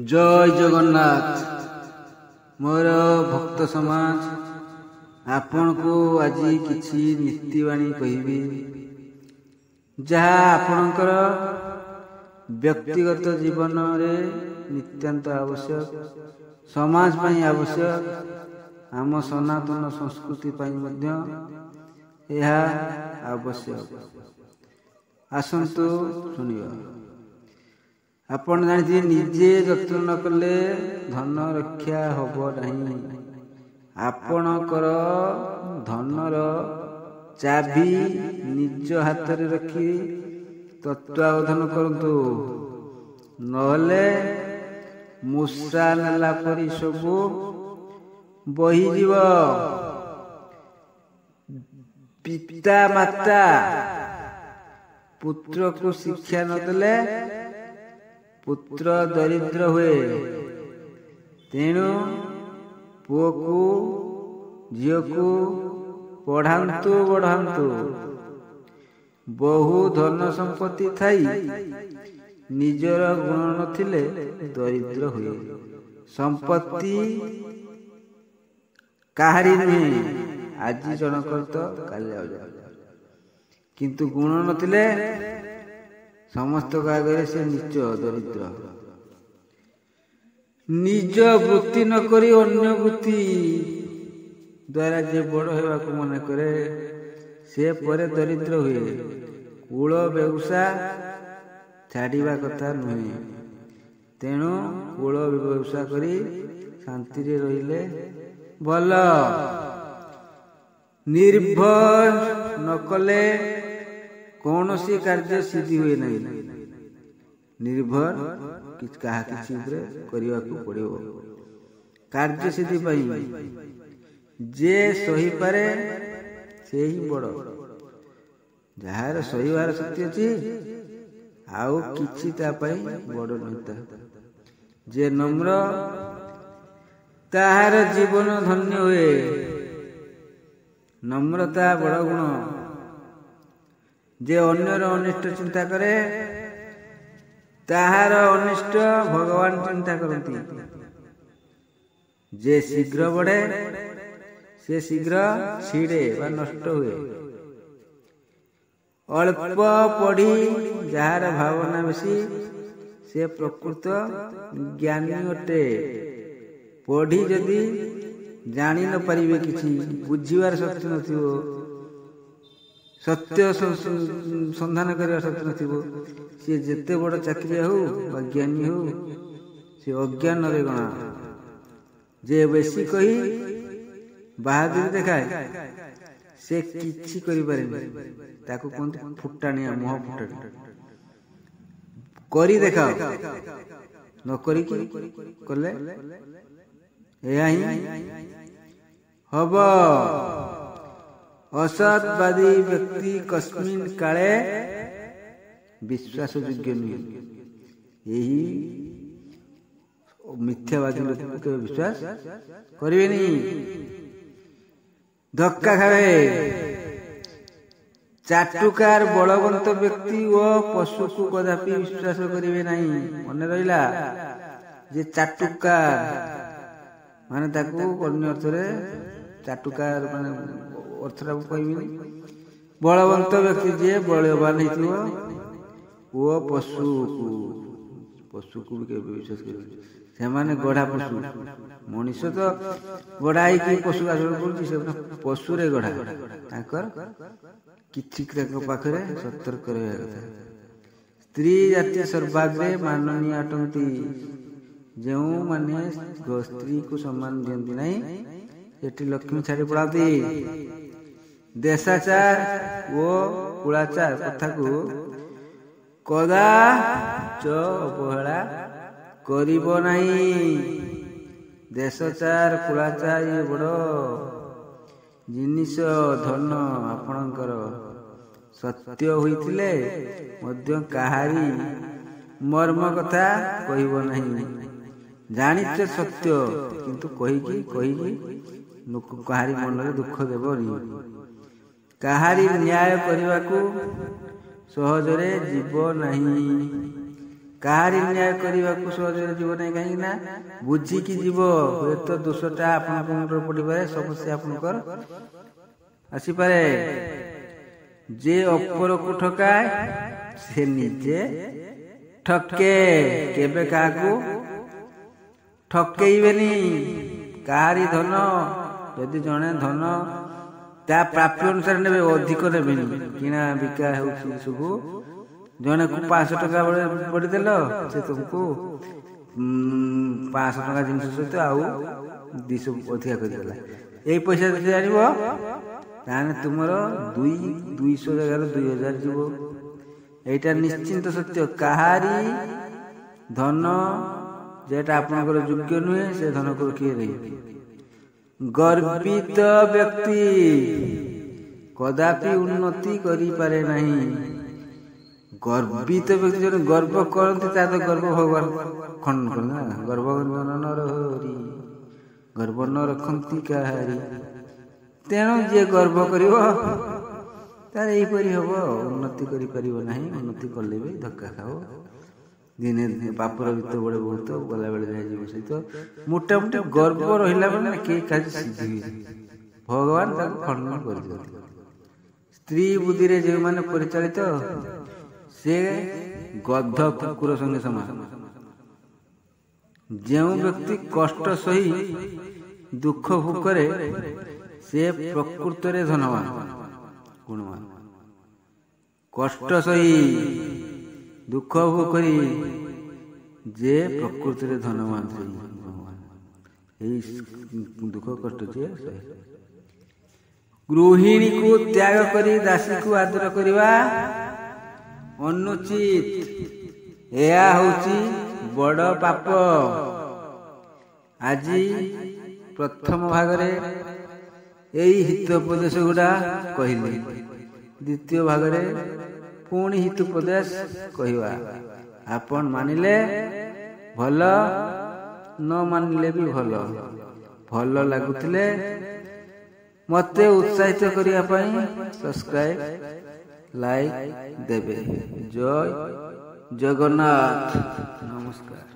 जय जगन्नाथ। मोर भक्त समाज आपण को आज किछि नीतिवाणी कहबी जहाँ आपणकर व्यक्तिगत जीवन रे नित्यांत आवश्यक, समाज पई आवश्यक, आम सनातन संस्कृति पई मध्य यह आवश्यक। आसंतु सुनियो। आपण जानिथिबे निजे जत्न न कले धन रक्षा हब नहीं। आपणकर धनर चाबी निज हाथ रे रखी तत्वावधान करतु, नहले मूषा नेला परी सबू बही जीव। पिता माता पुत्र को शिक्षा न देले पुत्र दरिद्र हुए। तेणु पुओ को झील को पढ़ांतु बढ़ांतु। बहु धन संपत्ति थाई निजर गुण नथिले दरिद्र हुए। संपत्ति काहारी नुहे, आज जनकर तो काली किंतु गुण नथिले समस्त आगे से नीच दरिद्र। निज वृत्ति न करी अन्य वृत्ति द्वारा जे बड़ होगा को मन करे से परे दरिद्र हुए। कूल व्यवसा छाड़िबा कथा नुहे। तेणु कूल व्यवसा करी शांति रे रहिले भल। निर्भर न कले कौन सी कार्य सिद्धि हुए नहीं। निर्भर कहा किसी करने को पड़ो। कार्य सिद्धि पाई जे सही पारे से ही बड़। जार सहीबार शक्ति अच्छी आउ किछि ता पाई बड़ नेता। जे नम्र ताहार जीवन धन्य हुए। नम्रता बड़ गुण। जे अन्यर अनिष्ट चिंता करे ताहार अनिष्ट भगवान चिंता करती। जे शीघ्र बढ़े से शीघ्र छिड़े वा नष्ट हुए। अल्प पढ़ी जार भावना बेसी से प्रकृत ज्ञानी अटे। पढ़ी जदि जानी न पारिबे किछि बुझिबार शक्ति नथिबो, सत्य संधान कर शक्ति नथिबो, सी जेते बड़ चाकरी हो बा ज्ञानी हो से अज्ञान रे गणा। जे बेसी कही बहादुरी देखाए से किछि करि पारेनी। ताको कोनते फुटाणिया मोह फुटाणी करी देखाओ। न करी कले एया ही हब। असतवादी व्यक्ति कस्मिन काले विश्वास योग्य नुहे। यही मिथ्यावादी लोक के विश्वास करिवे नहीं। धक्का खावे। चाटुकार बलवंत व्यक्ति व पशु को कदापि विश्वास करिवे नहीं। मन रहिला जे चाटुकार माने ताकू अन्य अर्थ रे चाटुकार माने अर्थरा कहबिनी। बलवंत व्यक्ति जे बलवान हेतिबो वो पशु को भी विश्वास करिवे। से माने गढ़ा पशु। मनुष्य तो गढ़ाई कि पशु आचरण करूछि, से पशु रे गढ़ा। ताकर किछि पाखरे सतर्क रहबा कथा। स्त्री जाति सर्वाग्रे माननीय अटंती। जो माने स्त्री को सम्मान दियंती नहीं एटी लक्ष्मी छाड़ी पड़ाती। देशाचार वो कुलाचार कथा को कदा च अवहेला करिबो नहीं। देशाचार कुलाचार ये बड़ जिनिष। धन आपणकर सत्य होइथिले मध्य काहारी मर्म कथा कहिबो नहीं। जानिच सत्य किंतु कहिकी काहारी मन रे दुख देबनी। काहारी न्याय करने को सहजरे जीव नहीं। କାହାରି ନ୍ୟାୟ କରିବାକୁ ସହଜରେ ଯିବ ନାହିଁ, କାହିଁକି ନା ବୁଝିକି ଯିବ। ହୁଏତ ଦୋଷଟା ଆପଣଙ୍କ ମୁଣ୍ଡରେ ପଡ଼ିପାରେ, ସମସ୍ୟା ଆପଣଙ୍କର ଆସିପାରେ। ଯେ ଅପରକୁ ଠକାଏ ସେ ନିଜେ ଠକେ। କେବେ କାହାକୁ ଠକେଇବେନି। କାହାରି ଧନ ଯଦି ଜଣେ ଧନ ତା ପ୍ରାପ୍ୟ ଅନୁସାରେ ନେବେ, ଅଧିକ ନେବେନି। କିଣା ବିକା ହେଉଛି ସବୁ। ଜଣେକୁ 500 ଟଙ୍କା ବଢ଼ିଦେଲ, ସେ ତୁମକୁ 500 ଟଙ୍କା ଜିନିଷ ସହିତ ଆଉ 200 ଅଧିକା କରିଦେଲା। ଏଇ ପଇସା ଯଦି ଆଣିବ ତାହେଲେ ତୁମର 200 ଜାଗାରେ 2000 ଯିବ। এইটা ନିଶ୍ଚିନ୍ତ ସତ୍ୟ। କାହାରି ଧନ যেটা ଆପଣଙ୍କର ଯୋଗ୍ୟ ନୁହେଁ, ସେ ଧନକୁ କିଏ ନେଇବେ। ଗର୍ବିତ ବ୍ୟକ୍ତି କଦାପି ଉନ୍ନତି କରିପାରେ ନାହିଁ। ଗର୍ବିତ ବ୍ୟକ୍ତି ଜଣେ ଗର୍ବ କରନ୍ତି, ତା ତ ଗର୍ବ ଭଗବାନ ଖଣ୍ଡନ କରନ୍ତି ନା। ଗର୍ବ ନରହରି ଗର୍ବ ନ ରଖନ୍ତି କାହାରି। ତେଣୁ ଯିଏ ଗର୍ବ କରିବ ତାର ଏଇପରି ହବ। ଉନ୍ନତି କରିପାରିବ ନାହିଁ। ଉନ୍ନତି କଲେ ବି ଧକ୍କା ଖାଅ। ଦିନେ ପାପର ଭିତ ବଳେ ବହୁତ, ଗଲାବେଳେ ଯାଇଯିବ ସହିତ। ମୋଟାମୋଟି ଗର୍ବ ରହିଲା ମାନେ କେହି କାହାକୁ ସିଝିବେ, ଭଗବାନ ତାକୁ ଖଣ୍ଡନ କରିଦିଅନ୍ତି। ସ୍ତ୍ରୀ ବୁଦ୍ଧିରେ ଯେଉଁମାନେ ପରିଚାଳିତ, ସେ ଗଧ କୁକୁର ସଙ୍ଗେ ସମାନ। ଯେଉଁ ବ୍ୟକ୍ତି କଷ୍ଟ ସହି ଦୁଃଖ ଭୋଗରେ, ସେ ପ୍ରକୃତରେ ଧନବାନ ଗୁଣବାନ। କଷ୍ଟ ସହି ଦୁଃଖ ଭୋଗ କରି ଯେ ପ୍ରକୃତିରେ ଧନବାନ, ସେଇ ଭଗବାନ। ଏଇ ଦୁଃଖ କଷ୍ଟ ଯିଏ ସହେ। ଗୃହିଣୀକୁ ତ୍ୟାଗ କରି ଦାସୀକୁ ଆଦର କରିବା ଅନୁଚିତ। ଏହା ହେଉଛି ବଡ଼ ପାପ। ଆଜି ପ୍ରଥମ ଭାଗରେ ଏଇ ହିତୋପଦେଶ ଗୁଡ଼ା କହିଲି। ଦ୍ୱିତୀୟ ଭାଗରେ ପୁଣି ହିତୋପଦେଶ କହିବା। ଆପଣ ମାନିଲେ ଭଲ, ନ ମାନିଲେ ବି ଭଲ। ଭଲ ଲାଗୁଥିଲେ ମୋତେ ଉତ୍ସାହିତ କରିବା ପାଇଁ ସବସ୍କ୍ରାଇବ୍, ଲାଇକ୍ ଦେବେ। ଜୟ ଜଗନ୍ନାଥ। ନମସ୍କାର।